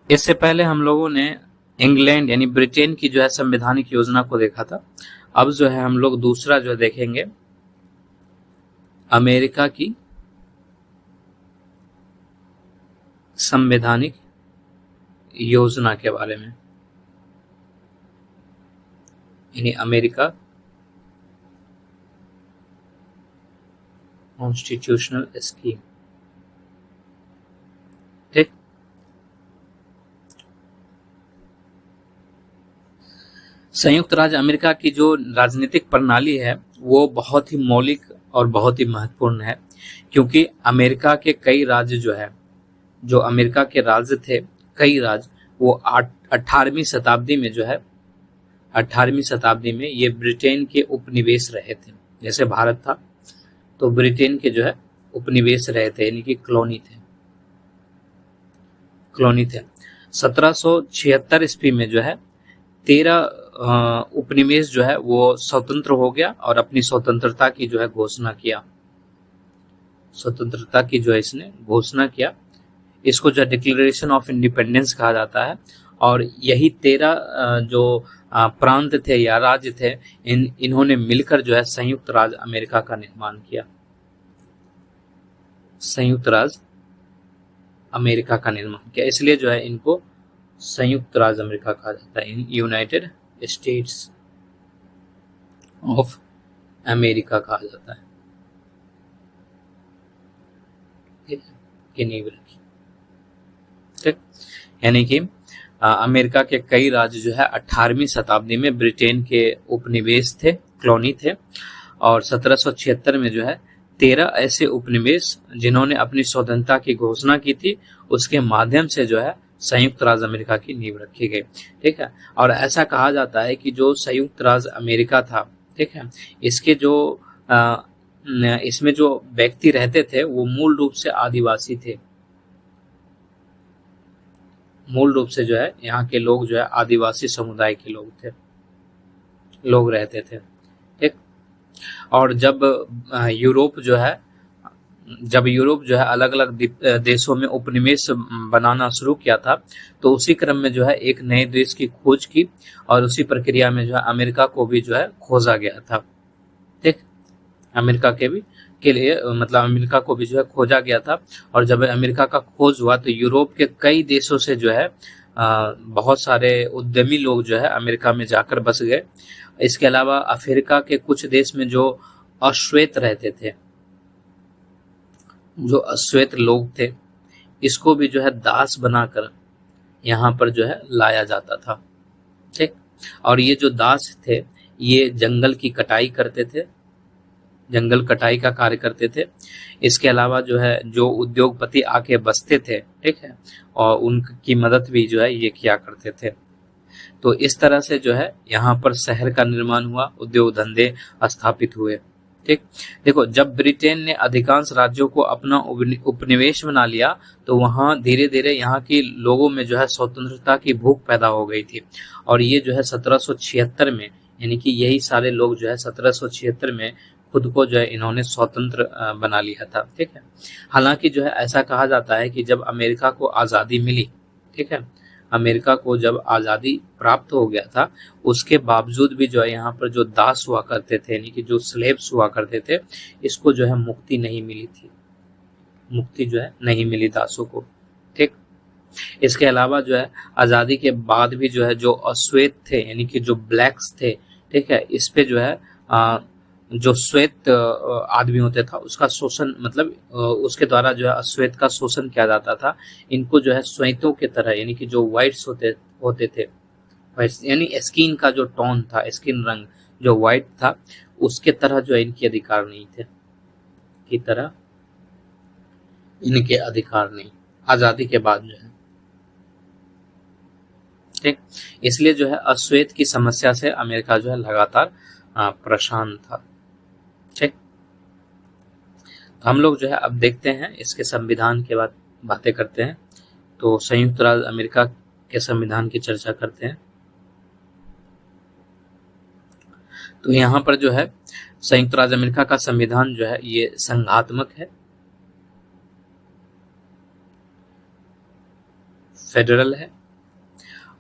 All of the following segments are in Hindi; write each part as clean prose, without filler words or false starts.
इससे पहले हम लोगों ने इंग्लैंड यानी ब्रिटेन की जो है संवैधानिक योजना को देखा था। अब जो है हम लोग दूसरा जो देखेंगे अमेरिका की संवैधानिक योजना के बारे में, यानी अमेरिका कॉन्स्टिट्यूशनल स्कीम। ठीक, संयुक्त राज्य अमेरिका की जो राजनीतिक प्रणाली है वो बहुत ही मौलिक और बहुत ही महत्वपूर्ण है, क्योंकि अमेरिका के कई राज्य जो है, जो अमेरिका के राज्य थे, कई राज्य वो 18वीं शताब्दी में जो है 18वीं शताब्दी में ये ब्रिटेन के उपनिवेश रहे थे। जैसे भारत था तो ब्रिटेन के जो है उपनिवेश रहे थे, यानी कि कॉलोनी थे। 1776 ईस्वी में जो है 13 उपनिवेश जो है वो स्वतंत्र हो गया और अपनी स्वतंत्रता की जो है घोषणा किया। स्वतंत्रता की जो है इसने घोषणा किया। इसको जो डिक्लेरेशन ऑफ इंडिपेंडेंस कहा जाता है। और यही 13 जो प्रांत थे या राज्य थे, इन्होंने मिलकर जो है संयुक्त राज्य अमेरिका का निर्माण किया। संयुक्त राज्य अमेरिका का निर्माण किया, इसलिए जो है इनको संयुक्त राज्य अमेरिका कहा जाता है, यूनाइटेड स्टेट्स ऑफ अमेरिका कहा जाता है। ठीक है, कि नींव रखी। ठीक, यानी कि अमेरिका के कई राज्य जो है 18वीं शताब्दी में ब्रिटेन के उपनिवेश थे, कॉलोनी थे। और 1776 में जो है 13 ऐसे उपनिवेश जिन्होंने अपनी स्वतंत्रता की घोषणा की थी, उसके माध्यम से जो है संयुक्त राज्य अमेरिका की नींव रखी गई। ठीक है, और ऐसा कहा जाता है कि जो संयुक्त राज्य अमेरिका था, ठीक है, इसके जो इसमें जो व्यक्ति रहते थे वो मूल रूप से आदिवासी थे। मूल रूप से जो है यहाँ के लोग जो है आदिवासी समुदाय के लोग रहते थे। ठीक, और जब यूरोप जो है अलग अलग देशों में उपनिवेश बनाना शुरू किया था, तो उसी क्रम में जो है एक नए देश की खोज की और उसी प्रक्रिया में जो है अमेरिका को भी जो है खोजा गया था। ठीक, अमेरिका के लिए मतलब अमेरिका को भी जो है खोजा गया था। और जब अमेरिका का खोज हुआ तो यूरोप के कई देशों से जो है बहुत सारे उद्यमी लोग जो है अमेरिका में जाकर बस गए। इसके अलावा अफ्रीका के कुछ देश में जो अश्वेत रहते थे, जो अश्वेत लोग थे, इसको भी जो है दास बनाकर यहाँ पर जो है लाया जाता था। ठीक, और ये जो दास थे ये जंगल की कटाई करते थे, जंगल कटाई का कार्य करते थे। इसके अलावा जो है जो उद्योगपति आके बसते थे, ठीक है, और उनकी मदद भी जो है ये किया करते थे। तो इस तरह से जो है यहाँ पर शहर का निर्माण हुआ, उद्योग धंधे स्थापित हुए। ठीक, देखो जब ब्रिटेन ने अधिकांश राज्यों को अपना उपनिवेश बना लिया तो वहाँ धीरे धीरे यहाँ के लोगों में जो है स्वतंत्रता की भूख पैदा हो गई थी। और ये जो है 1776 में, यानी कि यही सारे लोग जो है 1776 में खुद को जो है इन्होंने स्वतंत्र बना लिया था। ठीक है, हालांकि जो है ऐसा कहा जाता है कि जब अमेरिका को आज़ादी मिली, ठीक है, अमेरिका को जब आज़ादी प्राप्त हो गया था, उसके बावजूद भी जो है यहाँ पर जो दास हुआ करते थे, यानी कि जो स्लेव्स हुआ करते थे, इसको जो है मुक्ति नहीं मिली थी, मुक्ति जो है नहीं मिली दासों को। ठीक, इसके अलावा जो है आज़ादी के बाद भी जो है जो अश्वेत थे, यानी कि जो ब्लैक्स थे, ठीक है, इस पे जो है जो श्वेत आदमी होता था उसका शोषण, मतलब उसके द्वारा जो है अश्वेत का शोषण किया जाता था। इनको जो है श्वेतों के तरह, यानी कि जो व्हाइट्स होते थे, यानी स्किन का जो टोन था, स्किन रंग जो व्हाइट था, उसके तरह जो है इनके अधिकार नहीं थे, की तरह इनके अधिकार नहीं आजादी के बाद जो है। ठीक, इसलिए जो है अश्वेत की समस्या से अमेरिका जो है लगातार परेशान था। ठीक, हम लोग जो है अब देखते हैं इसके संविधान के बाद बातें करते हैं। तो संयुक्त राज्य अमेरिका के संविधान की चर्चा करते हैं। तो यहाँ पर जो है संयुक्त राज्य अमेरिका का संविधान जो है ये संघात्मक है, फेडरल है,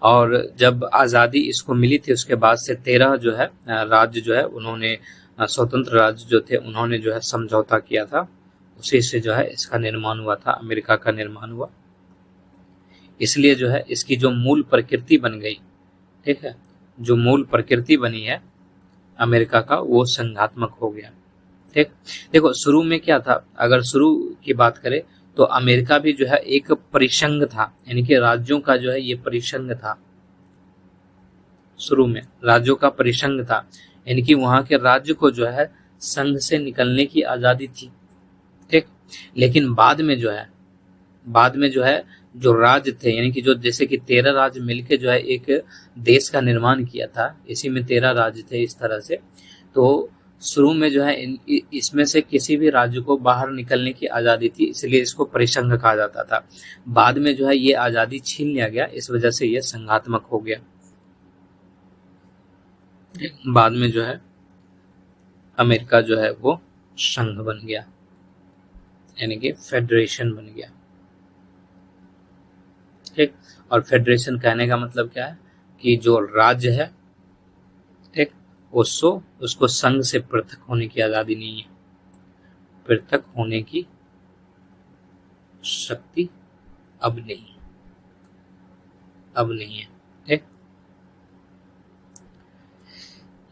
और जब आज़ादी इसको मिली थी उसके बाद से 13 जो है राज्य जो है उन्होंने स्वतंत्र राज्य जो थे उन्होंने जो है समझौता किया था, उसी से जो है इसका निर्माण हुआ था, अमेरिका का निर्माण हुआ। इसलिए जो है इसकी जो मूल प्रकृति बन गई, ठीक है, जो मूल प्रकृति बनी है अमेरिका का वो संघात्मक हो गया। ठीक, देखो शुरू में क्या था, अगर शुरू की बात करें तो अमेरिका भी जो है एक परिसंघ था, यानी कि राज्यों का जो है ये परिसंघ था। शुरू में राज्यों का परिसंघ था, यानी कि वहां के राज्य को जो है संघ से निकलने की आजादी थी। ठीक, लेकिन बाद में जो है जो राज्य थे, यानी कि जो जैसे कि 13 राज्य मिलके जो है एक देश का निर्माण किया था, इसी में 13 राज्य थे इस तरह से। तो शुरू में जो है इसमें से किसी भी राज्य को बाहर निकलने की आज़ादी थी, इसलिए इसको परिसंघ कहा जाता था। बाद में जो है ये आज़ादी छीन लिया गया, इस वजह से ये संघात्मक हो गया। बाद में जो है अमेरिका जो है वो संघ बन गया, यानी कि फेडरेशन बन गया। ठीक, और फेडरेशन कहने का मतलब क्या है कि जो राज्य है, ठीक, उसको संघ से पृथक होने की आजादी नहीं है, पृथक होने की शक्ति अब नहीं है। ठीक,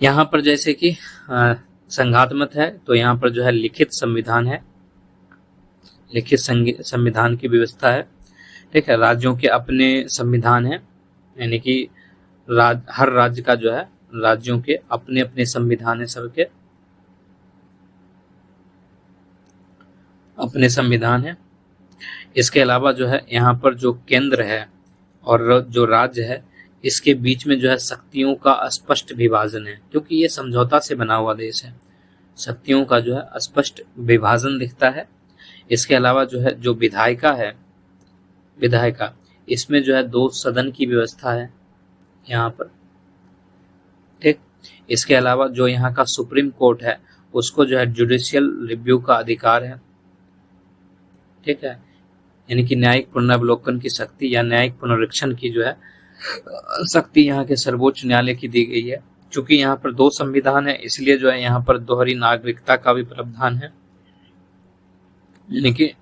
यहाँ पर जैसे कि संघात्मक है तो यहाँ पर जो है लिखित संविधान है, लिखित संविधान की व्यवस्था है। ठीक है, राज्यों के अपने संविधान है, यानी कि हर राज्य का जो है राज्यों के अपने अपने संविधान है, सबके अपने संविधान है। इसके अलावा जो है यहाँ पर जो केंद्र है और जो राज्य है इसके बीच में जो है शक्तियों का स्पष्ट विभाजन है, क्योंकि ये समझौता से बना हुआ देश है, शक्तियों का जो है स्पष्ट विभाजन दिखता है। इसके अलावा जो है जो विधायिका इसमें जो है 2 सदन की व्यवस्था है यहाँ पर। ठीक, इसके अलावा जो यहाँ का सुप्रीम कोर्ट है उसको जो है जुडिशियल रिव्यू का अधिकार है। ठीक है, यानी कि न्यायिक पुनरावलोकन की शक्ति या न्यायिक पुनरीक्षण की जो है शक्ति यहाँ के सर्वोच्च न्यायालय की दी गई है। चूंकि यहाँ पर 2 संविधान है इसलिए जो है यहाँ पर दोहरी नागरिकता का भी प्रावधान है, यानी कि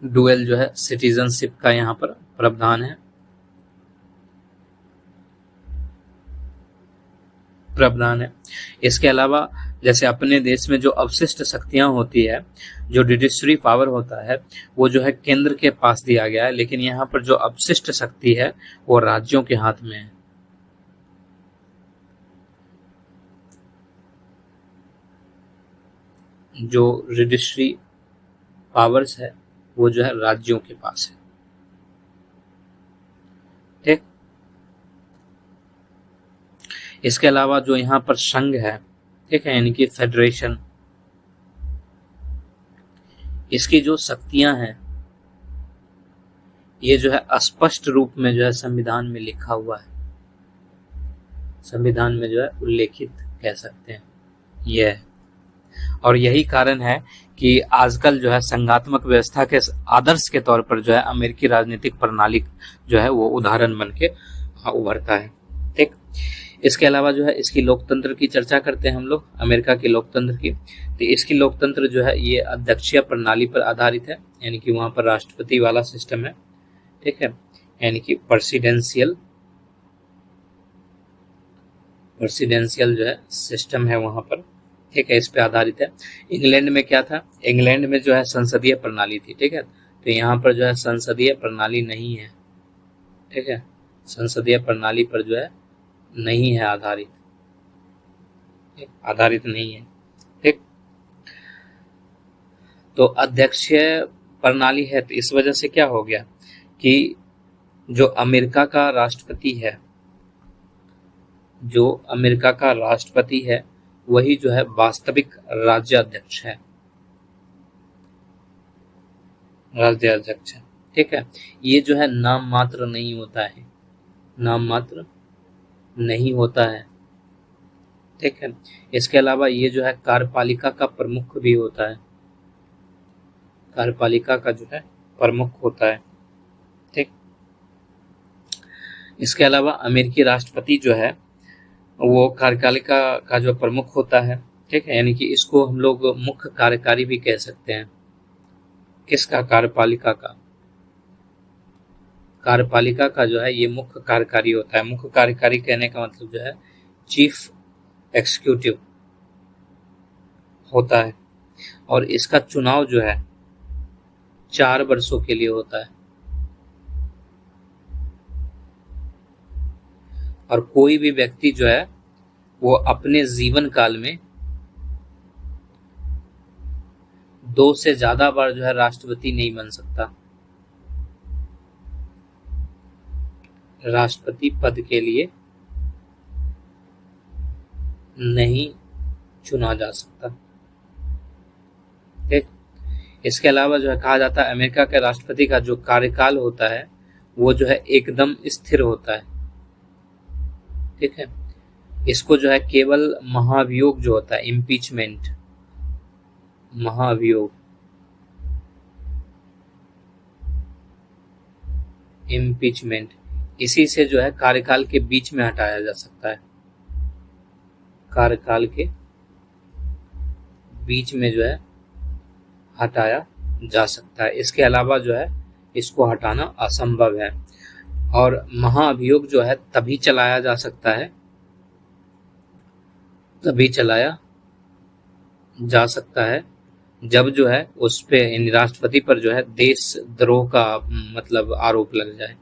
डुअल जो है सिटीजनशिप का यहाँ पर प्रावधान है। इसके अलावा जैसे अपने देश में जो अवशिष्ट शक्तियां होती है, जो जुडिशरी पावर होता है, वो जो है केंद्र के पास दिया गया है, लेकिन यहाँ पर जो अवशिष्ट शक्ति है वो राज्यों के हाथ में है। जो जुडिशरी पावर्स है वो जो है राज्यों के पास है। ठीक, इसके अलावा जो यहाँ पर संघ है, ठीक है, यानी कि फेडरेशन, इसकी जो शक्तियां हैं ये जो है स्पष्ट रूप में जो है संविधान में लिखा हुआ है, संविधान में जो है उल्लेखित कह सकते हैं ये है। और यही कारण है कि आजकल जो है संघात्मक व्यवस्था के आदर्श के तौर पर जो है अमेरिकी राजनीतिक प्रणाली जो है वो उदाहरण बन के उभरता है। ठीक, इसके अलावा जो है इसकी लोकतंत्र की चर्चा करते हैं हम लोग, अमेरिका के लोकतंत्र की। तो इसकी लोकतंत्र जो है ये अध्यक्षीय प्रणाली पर आधारित है, यानी कि वहां पर राष्ट्रपति वाला सिस्टम है। ठीक है, यानी कि प्रेसिडेंशियल जो है सिस्टम है वहां पर। ठीक है, इस पे आधारित है। इंग्लैंड में क्या था, इंग्लैंड में जो है संसदीय प्रणाली थी। ठीक है, तो यहाँ पर जो है संसदीय प्रणाली नहीं है। ठीक है, संसदीय प्रणाली पर जो है नहीं है आधारित नहीं है। ठीक, तो अध्यक्षीय प्रणाली है, तो इस वजह से क्या हो गया कि जो अमेरिका का राष्ट्रपति है वही जो है वास्तविक राज्याध्यक्ष है। ठीक है, ये जो है नाम मात्र नहीं होता है। ठीक है, इसके अलावा ये जो है कार्यपालिका का प्रमुख भी होता है, कार्यपालिका का जो है प्रमुख होता है। ठीक, इसके अलावा अमेरिकी राष्ट्रपति जो है वो कार्यपालिका का जो प्रमुख होता है, ठीक है, यानी कि इसको हम लोग मुख्य कार्यकारी भी कह सकते हैं। किसका? कार्यपालिका का। कार्यपालिका का जो है ये मुख्य कार्यकारी होता है। मुख्य कार्यकारी कहने का मतलब जो है चीफ एग्जीक्यूटिव होता है, और इसका चुनाव जो है 4 वर्षों के लिए होता है, और कोई भी व्यक्ति जो है वो अपने जीवन काल में 2 से ज्यादा बार जो है राष्ट्रपति नहीं बन सकता। राष्ट्रपति पद के लिए नहीं चुना जा सकता। ठीक। इसके अलावा जो है कहा जाता है अमेरिका के राष्ट्रपति का जो कार्यकाल होता है वो जो है एकदम स्थिर होता है। ठीक है, इसको जो है केवल महाभियोग जो होता है, इम्पीचमेंट, महाभियोग, इम्पीचमेंट, इसी से जो है कार्यकाल के बीच में हटाया जा सकता है। कार्यकाल के बीच में जो है हटाया जा सकता है। इसके अलावा जो है इसको हटाना असंभव है। और महाअभियोग जो है तभी चलाया जा सकता है, तभी चलाया जा सकता है जब जो है उस पे राष्ट्रपति पर जो है देशद्रोह का मतलब आरोप लग जाए,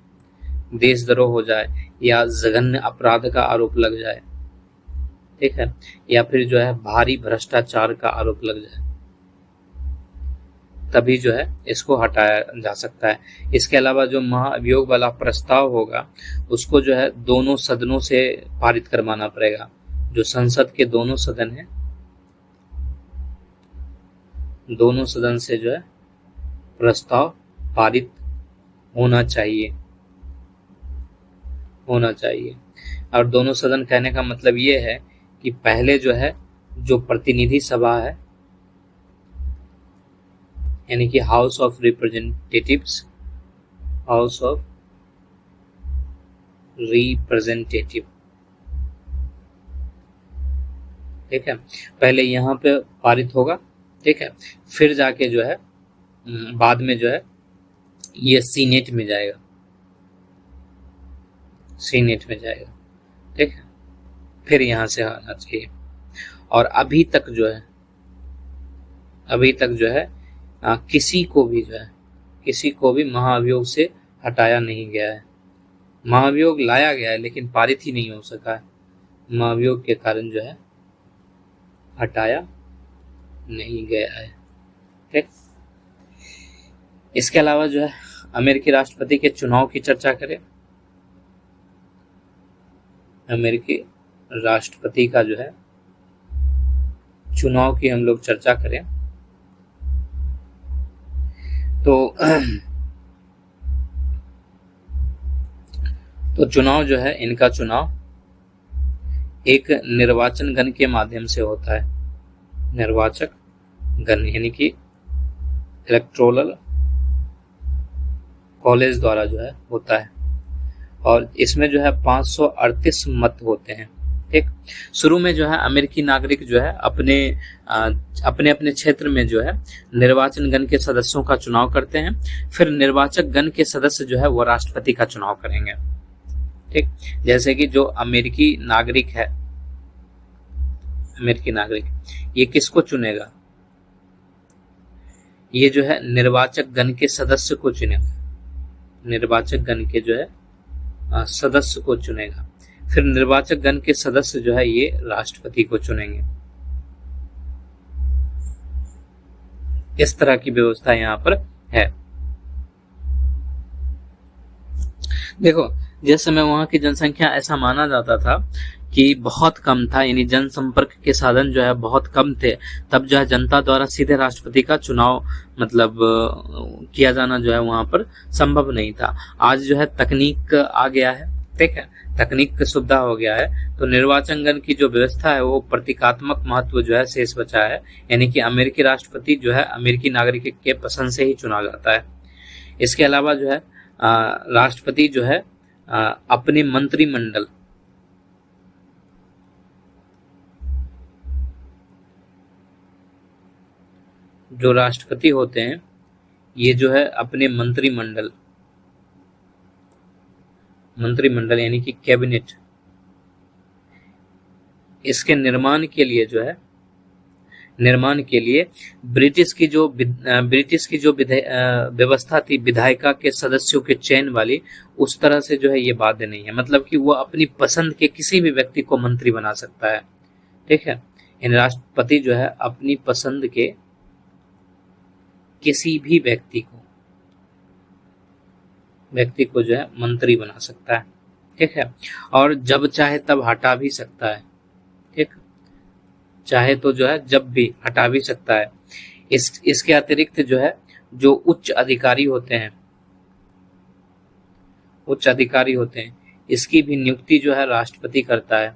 देशद्रोह हो जाए या जघन्य अपराध का आरोप लग जाए, ठीक है, या फिर जो है भारी भ्रष्टाचार का आरोप लग जाए, तभी जो है इसको हटाया जा सकता है। इसके अलावा जो महाअभियोग वाला प्रस्ताव होगा उसको जो है दोनों सदनों से पारित करवाना पड़ेगा। जो संसद के दोनों सदन हैं, दोनों सदन से जो है प्रस्ताव पारित होना चाहिए, होना चाहिए। और दोनों सदन कहने का मतलब ये है कि पहले जो है जो प्रतिनिधि सभा है, यानी कि house of representatives, house of representative, ठीक है, पहले यहाँ पे पारित होगा, ठीक है, फिर जाके जो है बाद में जो है ये सीनेट में जाएगा, सीनेट में जाएगा, ठीक है, फिर यहाँ से आना चाहिए। और अभी तक जो है, अभी तक जो है किसी को भी जो है, किसी को भी महाअभियोग से हटाया नहीं गया है। महाअभियोग लाया गया है लेकिन पारित ही नहीं हो सका है, महाअभियोग के कारण जो है हटाया नहीं गया है। ठीक। इसके अलावा जो है अमेरिकी राष्ट्रपति के चुनाव की चर्चा करें। अमेरिकी राष्ट्रपति का जो है चुनाव की हम लोग चर्चा करें तो चुनाव जो है, इनका चुनाव एक निर्वाचन गण के माध्यम से होता है। निर्वाचक गण यानी कि इलेक्टोरल कॉलेज द्वारा जो है होता है, और इसमें जो है 538 मत होते हैं। ठीक। शुरू में जो है अमेरिकी नागरिक जो है अपने अपने क्षेत्र में जो है निर्वाचन गण के सदस्यों का चुनाव करते हैं, फिर निर्वाचक गण के सदस्य जो है वो राष्ट्रपति का चुनाव करेंगे। ठीक। जैसे कि जो अमेरिकी नागरिक है, अमेरिकी नागरिक ये किसको चुनेगा? ये जो है निर्वाचक गण के सदस्य को चुनेगा, निर्वाचक गण के जो है सदस्य को चुनेगा, फिर निर्वाचक गण के सदस्य जो है ये राष्ट्रपति को चुनेंगे। इस तरह की व्यवस्था यहाँ पर है। देखो, जिस समय वहां की जनसंख्या ऐसा माना जाता था कि बहुत कम था, यानी जनसंपर्क के साधन जो है बहुत कम थे, तब जो है जनता द्वारा सीधे राष्ट्रपति का चुनाव मतलब किया जाना जो है वहां पर संभव नहीं था। आज जो है तकनीक आ गया है, ठीक है, तकनीक की सुविधा हो गया है, तो निर्वाचन गण की जो व्यवस्था है वो प्रतीकात्मक महत्व जो है शेष बचा है, यानी कि अमेरिकी राष्ट्रपति जो है अमेरिकी नागरिक के पसंद से ही चुना जाता है। इसके अलावा जो है राष्ट्रपति जो है अपने मंत्रिमंडल, जो राष्ट्रपति होते हैं ये जो है अपने मंत्रिमंडल यानी कि कैबिनेट, इसके निर्माण के लिए ब्रिटिश की जो व्यवस्था थी विधायिका के सदस्यों के चयन वाली, उस तरह से जो है ये बाध्य नहीं है। मतलब कि वो अपनी पसंद के किसी भी व्यक्ति को मंत्री बना सकता है। ठीक है, इन राष्ट्रपति जो है अपनी पसंद के किसी भी व्यक्ति को जो है मंत्री बना सकता है। ठीक है, और जब चाहे तब हटा भी सकता है। ठीक, चाहे तो जो है जब भी हटा भी सकता है। इसके अतिरिक्त जो है जो उच्च अधिकारी होते हैं इसकी भी नियुक्ति जो है राष्ट्रपति करता है।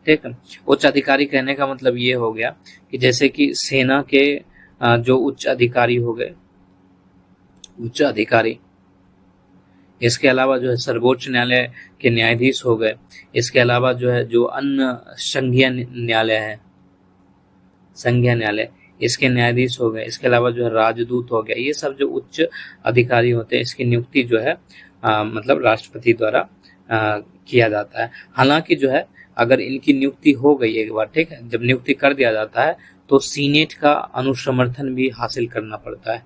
ठीक है, उच्च अधिकारी कहने का मतलब ये हो गया कि जैसे कि सेना के जो उच्च अधिकारी हो गए, इसके अलावा जो है सर्वोच्च न्यायालय के न्यायाधीश हो गए, इसके अलावा जो है जो अन्य संघीय न्यायालय इसके न्यायाधीश हो गए, इसके अलावा जो है राजदूत हो गया, ये सब जो उच्च अधिकारी होते हैं इसकी नियुक्ति जो है मतलब राष्ट्रपति द्वारा किया जाता है। हालांकि जो है अगर इनकी नियुक्ति हो गई एक बार, ठीक है, जब नियुक्ति कर दिया जाता है तो सीनेट का अनुसमर्थन भी हासिल करना पड़ता है।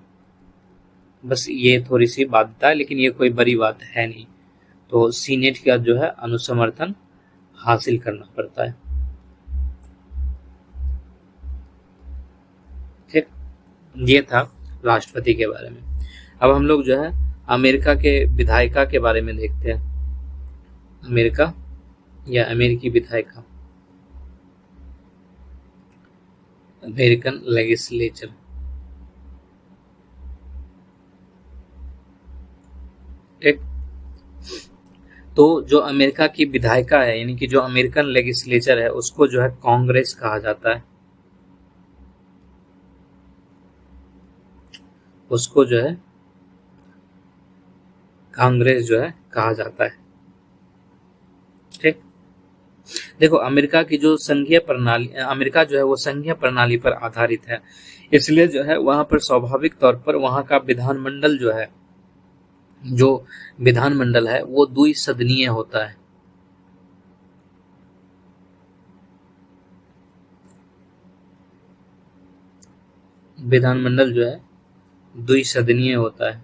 बस ये थोड़ी सी बाध्यता है, लेकिन ये कोई बड़ी बात है नहीं। तो सीनेट का जो है अनुसमर्थन हासिल करना पड़ता है। ठीक, ये था राष्ट्रपति के बारे में। अब हम लोग जो है अमेरिका के विधायिका के बारे में देखते हैं। अमेरिका या अमेरिकी विधायिका, अमेरिकन लेजिस्लेचर। ठीक, तो जो अमेरिका की विधायिका है यानी कि जो अमेरिकन लेजिस्लेचर है उसको जो है कांग्रेस कहा जाता है। उसको जो है कांग्रेस जो है कहा जाता है। ठीक, देखो अमेरिका की जो संघीय प्रणाली, अमेरिका जो है वो संघीय प्रणाली पर आधारित है, इसलिए जो है वहां पर स्वाभाविक तौर पर वहां का विधानमंडल जो विधानमंडल है वो द्विसदनीय होता है। विधानमंडल जो है द्विसदनीय होता है,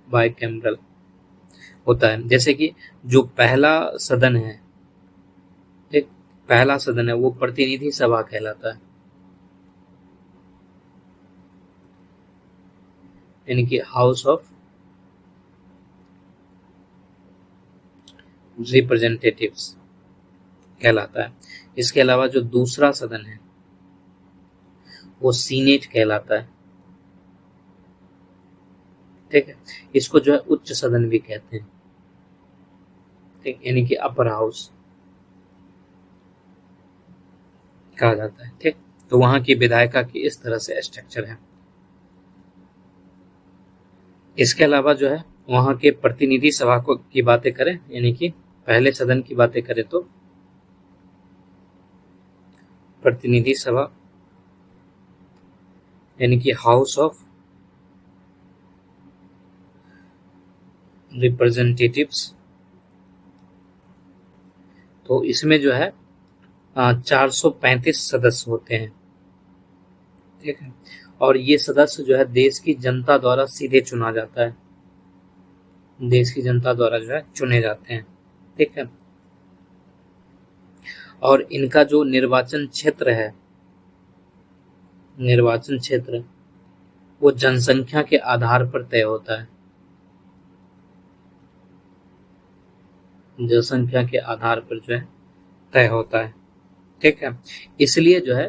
बाइकैमरल होता है। जैसे कि जो पहला सदन है, एक पहला सदन है वो प्रतिनिधि सभा कहलाता है, यानी कि हाउस ऑफ रिप्रेजेंटेटिव्स कहलाता है। इसके अलावा जो दूसरा सदन है वो सीनेट कहलाता है। ठीक है, इसको जो है उच्च सदन भी कहते हैं। ठीक, यानी कि अपर हाउस कहा जाता है। ठीक, तो वहां की विधायिका की इस तरह से स्ट्रक्चर है। इसके अलावा जो है वहां के प्रतिनिधि सभा की बातें करें, यानी कि पहले सदन की बातें करें तो प्रतिनिधि सभा यानी कि हाउस ऑफ रिप्रेजेंटेटिव्स, तो इसमें जो है 435 सदस्य होते हैं। ठीक है, और ये सदस्य जो है देश की जनता द्वारा सीधे चुना जाता है, देश की जनता द्वारा जो है चुने जाते हैं। ठीक है, और इनका जो निर्वाचन क्षेत्र वो जनसंख्या के आधार पर तय होता है, जनसंख्या के आधार पर जो है तय होता है। ठीक है, इसलिए जो है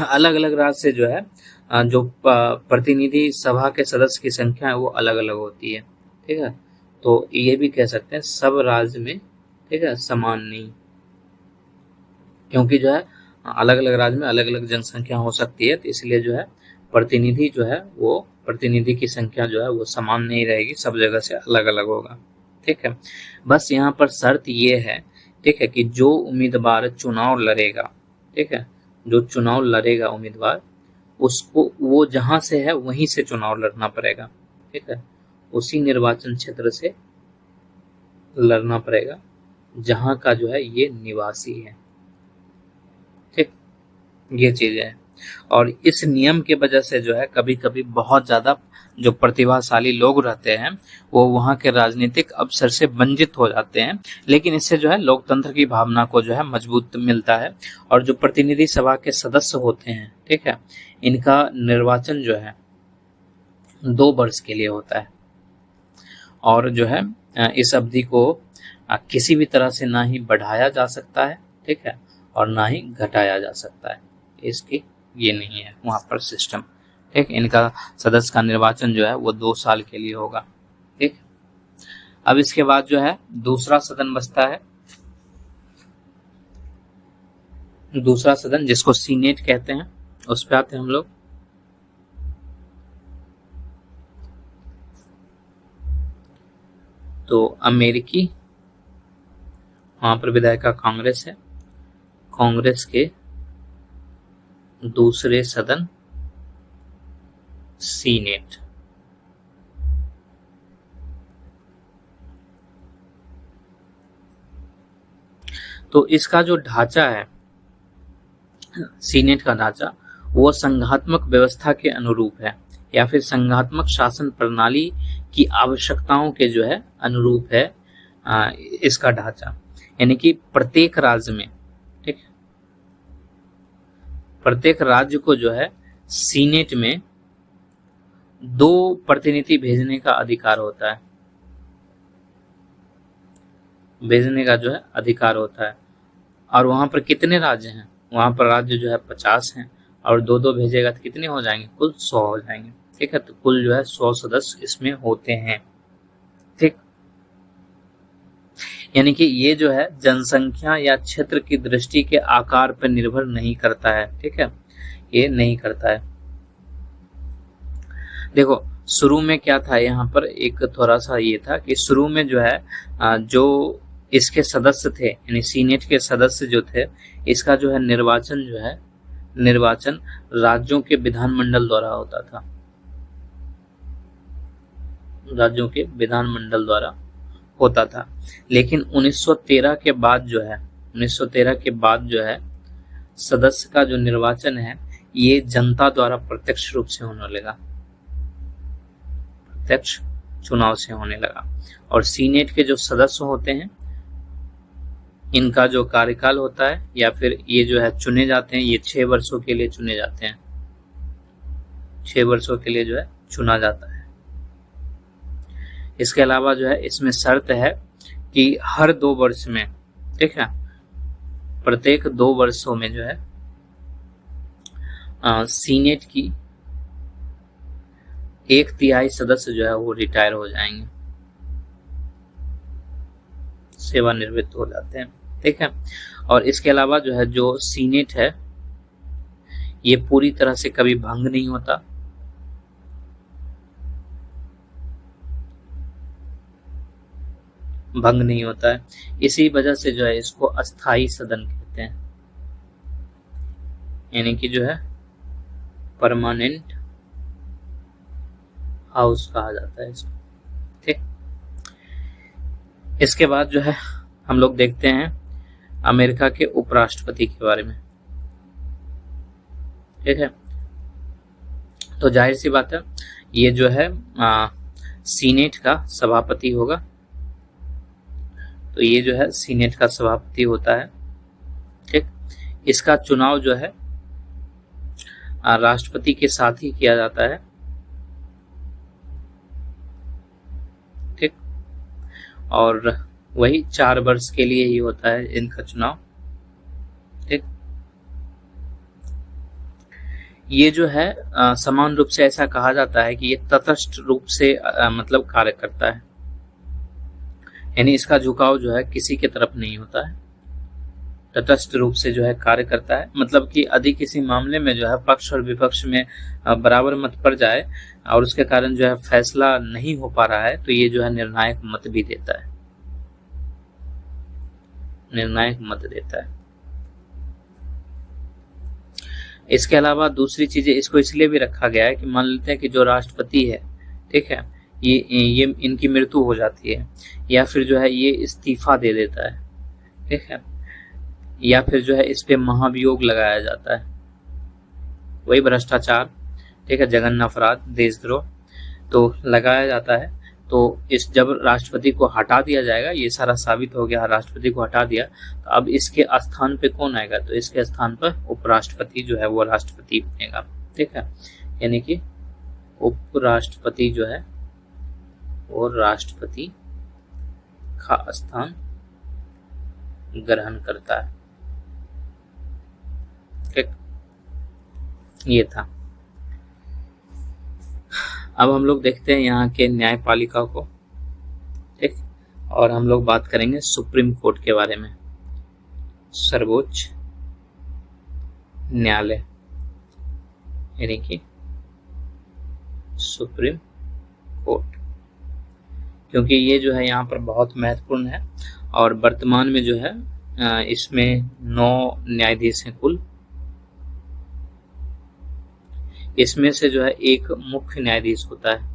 अलग अलग राज्य से जो है जो प्रतिनिधि सभा के सदस्य की संख्या है वो अलग अलग होती है। ठीक है, तो ये भी कह सकते हैं सब राज्य में, ठीक है, समान नहीं, क्योंकि जो है अलग अलग राज्य में अलग अलग जनसंख्या हो सकती है, तो इसलिए जो है प्रतिनिधि जो है वो प्रतिनिधि की संख्या जो है वो समान नहीं रहेगी, सब जगह से अलग अलग होगा। ठीक है, बस यहाँ पर शर्त ये है, ठीक है, कि जो उम्मीदवार चुनाव लड़ेगा, ठीक है, जो चुनाव लड़ेगा उम्मीदवार, उसको वो जहां से है वहीं से चुनाव लड़ना पड़ेगा। ठीक है, उसी निर्वाचन क्षेत्र से लड़ना पड़ेगा जहां का जो है ये निवासी है। ठीक, ये चीज है। और इस नियम के वजह से जो है कभी कभी बहुत ज्यादा जो प्रतिभाशाली लोग रहते हैं वो वहां के राजनीतिक अवसर से वंचित हो जाते हैं, लेकिन इससे जो है लोकतंत्र की भावना को जो है मजबूत मिलता है। और जो प्रतिनिधि सभा के सदस्य होते हैं, ठीक है, इनका निर्वाचन जो है 2 वर्ष के लिए होता है, और जो है इस अवधि को किसी भी तरह से ना ही बढ़ाया जा सकता है, ठीक है, और ना ही घटाया जा सकता है। इसकी ये नहीं है वहां पर सिस्टम। ठीक, इनका सदस्य का निर्वाचन जो है वो 2 साल के लिए होगा। ठीक, अब इसके बाद जो है दूसरा सदन बचता है। दूसरा सदन जिसको सीनेट कहते हैं, उस पे आते हैं हम लोग। तो अमेरिकी, वहां पर विधायिका कांग्रेस है, कांग्रेस के दूसरे सदन सीनेट। तो इसका जो ढांचा है, सीनेट का ढांचा, वो संघात्मक व्यवस्था के अनुरूप है या फिर संघात्मक शासन प्रणाली की आवश्यकताओं के जो है अनुरूप है इसका ढांचा। यानी कि प्रत्येक राज्य में, ठीक, प्रत्येक राज्य को जो है सीनेट में 2 प्रतिनिधि भेजने का अधिकार होता है, भेजने का जो है अधिकार होता है। और वहां पर कितने राज्य हैं? वहां पर राज्य जो है 50 हैं, और 2-2 भेजेगा तो कितने हो जाएंगे? कुल 100 हो जाएंगे। ठीक है, तो कुल जो है 100 सदस्य इसमें होते हैं। ठीक, यानी कि ये जो है जनसंख्या या क्षेत्र की दृष्टि के आकार पर निर्भर नहीं करता है। ठीक है, ये नहीं करता है। देखो शुरू में क्या था, यहाँ पर एक थोड़ा सा ये था कि शुरू में जो है जो इसके सदस्य थे, यानी सीनेट के सदस्य जो थे, इसका जो है निर्वाचन राज्यों के विधानमंडल द्वारा होता था, राज्यों के विधानमंडल द्वारा होता था। लेकिन 1913 के बाद जो है सदस्य का जो निर्वाचन है ये जनता द्वारा प्रत्यक्ष रूप से होने लगा, प्रत्यक्ष चुनाव से होने लगा। और सीनेट के जो सदस्य होते हैं इनका जो कार्यकाल होता है, या फिर ये जो है चुने जाते हैं, ये 6 वर्षों के लिए चुने जाते हैं, 6 वर्षों के लिए जो है चुना जाता है। इसके अलावा जो है इसमें शर्त है कि हर 2 वर्ष में, ठीक है, प्रत्येक 2 वर्षों में जो है सीनेट की 1/3 सदस्य जो है वो रिटायर हो जाएंगे, सेवानिवृत्त हो जाते हैं। ठीक है, और इसके अलावा जो है जो सीनेट है ये पूरी तरह से कभी भंग नहीं होता, भंग नहीं होता है। इसी वजह से जो है इसको अस्थाई सदन कहते हैं, यानी कि जो है परमानेंट हाउस कहा जाता है इसको। ठीक, इसके बाद जो है हम लोग देखते हैं अमेरिका के उपराष्ट्रपति के बारे में। ठीक है, तो जाहिर सी बात है ये जो है सीनेट का सभापति होगा, तो ये जो है सीनेट का सभापति होता है। ठीक, इसका चुनाव जो है राष्ट्रपति के साथ ही किया जाता है। ठीक, और वही 4 वर्ष के लिए ही होता है इनका चुनाव। ठीक, ये जो है समान रूप से ऐसा कहा जाता है कि ये तटस्थ रूप से मतलब कार्य करता है, यानी इसका झुकाव जो है किसी के तरफ नहीं होता है, तटस्थ रूप से जो है कार्य करता है, मतलब कि यदि किसी मामले में जो है पक्ष और विपक्ष में बराबर मत पड़ जाए और उसके कारण जो है फैसला नहीं हो पा रहा है, तो ये जो है निर्णायक मत भी देता है, निर्णायक मत देता है। इसके अलावा दूसरी चीजें इसको इसलिए भी रखा गया है कि मान लेते हैं कि जो राष्ट्रपति है, ठीक है, ये इनकी मृत्यु हो जाती है, या फिर जो है ये इस्तीफा दे देता है, ठीक है, या फिर जो है इस पे महाभियोग लगाया जाता है, वही भ्रष्टाचार, ठीक है, जघन्य अपराध, देशद्रोह, तो लगाया जाता है। तो इस जब राष्ट्रपति को हटा दिया जाएगा, ये सारा साबित हो गया, राष्ट्रपति को हटा दिया, तो अब इसके स्थान पे कौन आएगा, तो इसके स्थान पर उपराष्ट्रपति जो है वो राष्ट्रपति बनेगा, ठीक है, यानी कि उपराष्ट्रपति जो है वो राष्ट्रपति का स्थान ग्रहण करता है, ठीक, ये था। अब हम लोग देखते हैं यहाँ के न्यायपालिका को, ठीक, और हम लोग बात करेंगे सुप्रीम कोर्ट के बारे में, सर्वोच्च न्यायालय यानी कि सुप्रीम कोर्ट, क्योंकि ये जो है यहाँ पर बहुत महत्वपूर्ण है और वर्तमान में जो है इसमें 9 न्यायाधीश हैं कुल। इसमें से जो है एक मुख्य न्यायाधीश होता है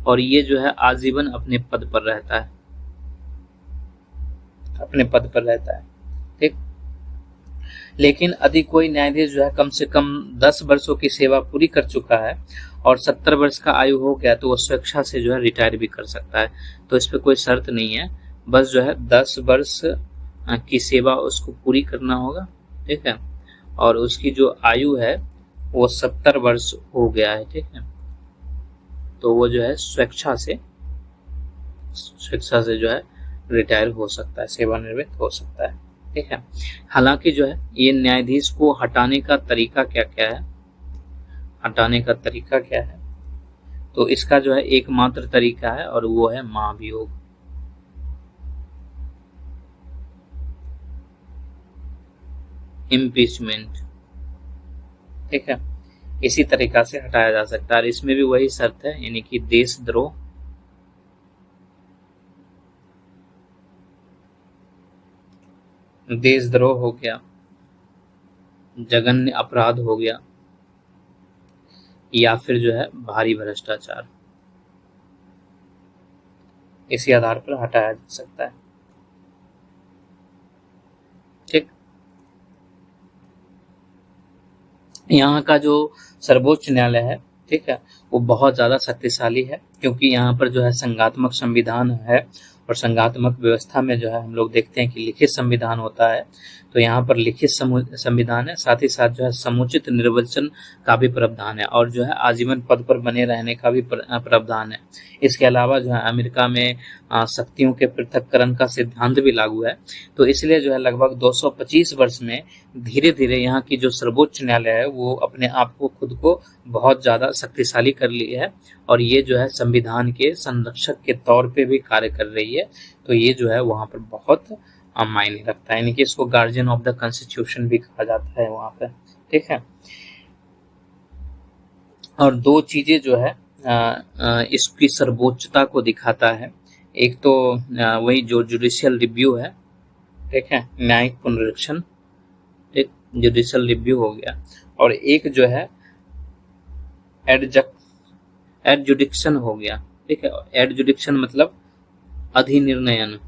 और ये जो है आजीवन अपने पद पर रहता है, अपने पद पर रहता है, ठीक। लेकिन यदि कोई न्यायाधीश जो है कम से कम 10 वर्षों की सेवा पूरी कर चुका है और 70 वर्ष का आयु हो गया, तो वो स्वेच्छा से जो है रिटायर भी कर सकता है। तो इस पे कोई शर्त नहीं है, बस जो है 10 वर्ष की सेवा उसको पूरी करना होगा, ठीक है, और उसकी जो आयु है वो 70 वर्ष हो गया है, ठीक है, तो वो जो है स्वेच्छा से जो है रिटायर हो सकता है, सेवानिवृत्त हो सकता है, ठीक है। हालांकि जो है ये न्यायाधीश को हटाने का तरीका क्या क्या है, हटाने का तरीका क्या है, तो इसका जो है एकमात्र तरीका है और वो है महाभियोग। इम्पीचमेंट, ठीक है, इसी तरीका से हटाया जा सकता है और इसमें भी वही शर्त है, यानी कि देशद्रोह, देशद्रोह हो गया, जघन्य अपराध हो गया, या फिर जो है भारी भ्रष्टाचार, इसी आधार पर हटाया जा सकता है, ठीक। यहाँ का जो सर्वोच्च न्यायालय है, ठीक है, वो बहुत ज्यादा शक्तिशाली है, क्योंकि यहाँ पर जो है संघात्मक संविधान है और संघात्मक व्यवस्था में जो है हम लोग देखते हैं कि लिखित संविधान होता है, तो यहाँ पर लिखित संविधान है, साथ ही साथ जो है समुचित निर्वाचन का भी प्रावधान है और जो है आजीवन पद पर बने रहने का भी प्रावधान है। इसके अलावा जो है अमेरिका में शक्तियों के पृथक्करण का सिद्धांत भी लागू है, तो इसलिए जो है लगभग 225 वर्ष में धीरे धीरे यहाँ की जो सर्वोच्च न्यायालय है वो अपने आप को खुद को बहुत ज्यादा शक्तिशाली कर लिया है और ये जो है संविधान के संरक्षक के तौर पे भी कार्य कर रही है। तो ये जो है वहाँ पर बहुत मायने रखता है, यानी कि इसको गार्जियन ऑफ द कॉन्स्टिट्यूशन भी कहा जाता है वहाँ पे, ठीक है। और 2 चीजें जो है इसकी सर्वोच्चता को दिखाता है, एक तो वही जो जुडिशियल रिव्यू है, ठीक है, न्यायिक पुनरीक्षण, एक जुडिशियल रिव्यू हो गया, और एक जो है एडजुडिक्शन हो गया, ठीक है। एडजुडिक्शन मतलब अधिनिर्णयन,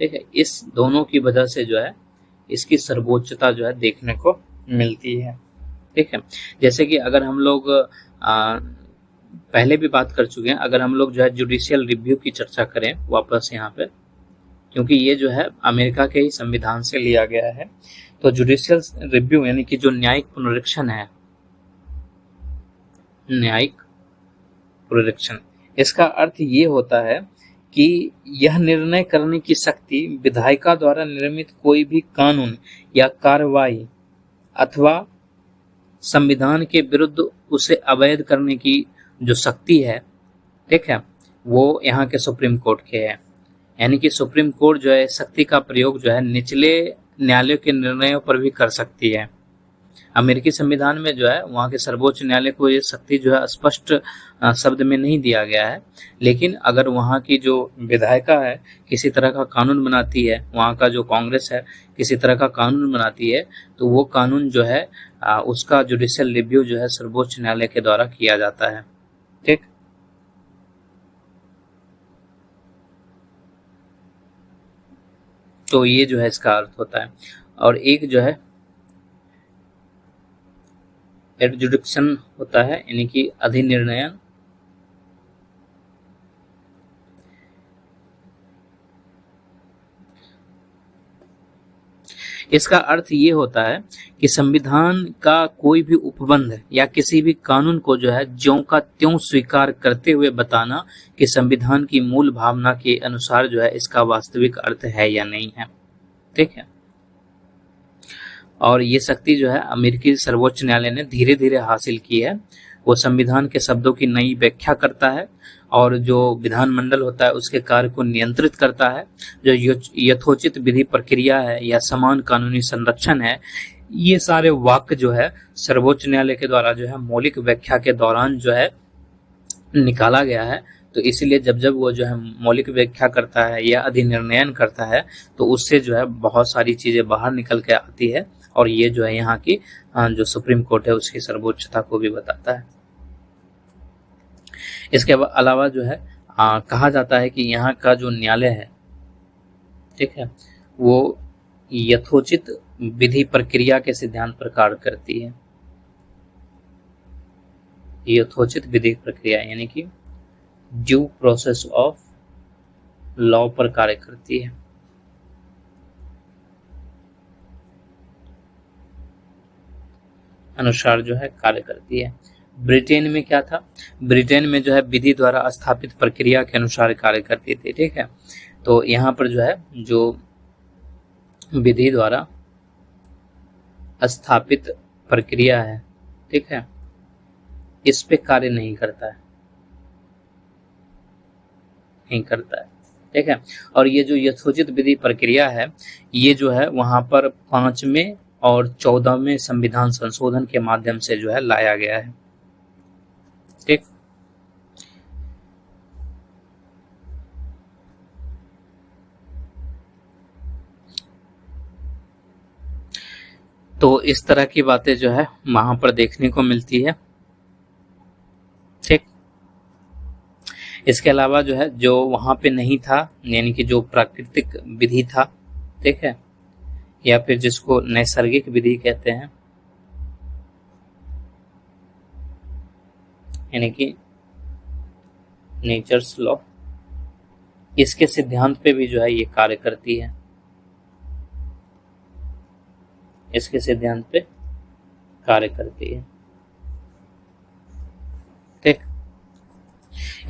ठीक है। इस दोनों की वजह से जो है इसकी सर्वोच्चता जो है देखने को मिलती है, ठीक है। जैसे कि अगर हम लोग पहले भी बात कर चुके हैं, अगर हम लोग जो है जुडिशियल रिव्यू की चर्चा करें वापस यहाँ पे, क्योंकि ये जो है अमेरिका के ही संविधान से लिया गया है, तो जुडिशियल रिव्यू यानी कि जो न्यायिक पुनरीक्षण है, न्यायिक पुनरीक्षण, इसका अर्थ ये होता है कि यह निर्णय करने की शक्ति विधायिका द्वारा निर्मित कोई भी कानून या कार्रवाई अथवा संविधान के विरुद्ध उसे अवैध करने की जो शक्ति है, ठीक है, वो यहाँ के सुप्रीम कोर्ट के है। यानी कि सुप्रीम कोर्ट जो है शक्ति का प्रयोग जो है निचले न्यायालयों के निर्णयों पर भी कर सकती है। अमेरिकी संविधान में जो है वहाँ के सर्वोच्च न्यायालय को ये शक्ति जो है स्पष्ट शब्द में नहीं दिया गया है, लेकिन अगर वहाँ की जो विधायिका है किसी तरह का कानून बनाती है, वहाँ का जो कांग्रेस है किसी तरह का कानून बनाती है, तो वो कानून जो है उसका जुडिशियल रिव्यू जो है सर्वोच्च न्यायालय के द्वारा किया जाता है। ठीक, तो ये जो है इसका अर्थ होता है। और एक जो है एडजुडिक्शन होता है, यानी कि अधिनिर्णयन। इसका अर्थ ये होता है कि संविधान का कोई भी उपबंध या किसी भी कानून को जो है ज्यों का त्यों स्वीकार करते हुए बताना कि संविधान की मूल भावना के अनुसार जो है इसका वास्तविक अर्थ है या नहीं है। ठीक है, और ये शक्ति जो है अमेरिकी सर्वोच्च न्यायालय ने धीरे धीरे हासिल की है। वो संविधान के शब्दों की नई व्याख्या करता है और जो विधानमंडल होता है उसके कार्य को नियंत्रित करता है। जो यथोचित विधि प्रक्रिया है या समान कानूनी संरक्षण है, ये सारे वाक्य जो है सर्वोच्च न्यायालय के द्वारा जो है मौलिक व्याख्या के दौरान जो है निकाला गया है। तो इसीलिए जब जब वो जो है मौलिक व्याख्या करता है या अधिनिर्णयन करता है तो उससे जो है बहुत सारी चीजें बाहर निकल के आती है, और ये जो है यहाँ की जो सुप्रीम कोर्ट है उसकी सर्वोच्चता को भी बताता है। इसके अलावा जो है कहा जाता है कि यहाँ का जो न्यायालय है, ठीक है, वो यथोचित विधि प्रक्रिया के सिद्धांत पर कार्य करती है। यथोचित विधि प्रक्रिया यानी कि ड्यू प्रोसेस ऑफ लॉ पर कार्य करती है। अनुसार जो है कार्य करती है। ब्रिटेन में क्या था? ब्रिटेन में जो है विधि द्वारा स्थापित प्रक्रिया के अनुसार कार्य करती थी। ठीक है, तो यहाँ पर जो है जो विधि द्वारा स्थापित प्रक्रिया है, ठीक है, इस पे कार्य नहीं करता है, नहीं करता है। ठीक है, और ये जो यथोचित विधि प्रक्रिया है ये जो है वहां पर 5वें और 14वें संविधान संशोधन के माध्यम से जो है लाया गया है। ठीक, तो इस तरह की बातें जो है वहां पर देखने को मिलती है। ठीक, इसके अलावा जो है जो वहां पे नहीं था, यानी कि जो प्राकृतिक विधि था, ठीक है, या फिर जिसको नैसर्गिक विधि कहते हैं, यानी कि नेचर्स लॉ, इसके सिद्धांत पे भी जो है ये कार्य करती है। इसके सिद्धांत पे कार्य करती है। ठीक,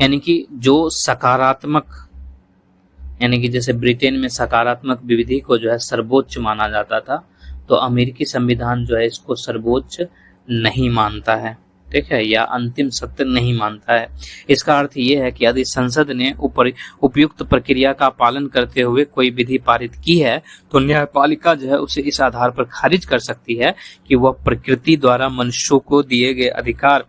यानी कि जो सकारात्मक, यानी कि जैसे ब्रिटेन में सकारात्मक विधि को जो है सर्वोच्च माना जाता था, तो अमेरिकी संविधान जो है इसको सर्वोच्च नहीं मानता है। ठीक है, या अंतिम सत्य नहीं मानता है। इसका अर्थ ये है कि यदि संसद ने उपयुक्त प्रक्रिया का पालन करते हुए कोई विधि पारित की है तो न्यायपालिका जो है उसे इस आधार पर खारिज कर सकती है कि वह प्रकृति द्वारा मनुष्यों को दिए गए अधिकार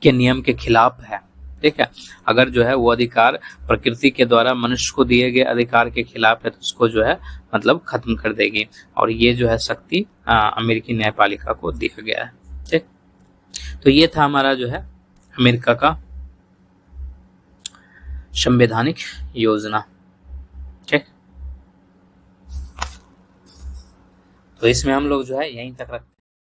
के नियम के खिलाफ है। ठीक है, अगर जो है वो अधिकार प्रकृति के द्वारा मनुष्य को दिए गए अधिकार के खिलाफ है तो उसको जो है मतलब खत्म कर देगी, और ये जो है शक्ति अमेरिकी न्यायपालिका को दिया गया है। ठीक, तो ये था हमारा जो है अमेरिका का संवैधानिक योजना। ठीक, तो इसमें हम लोग जो है यहीं तक रखते हैं।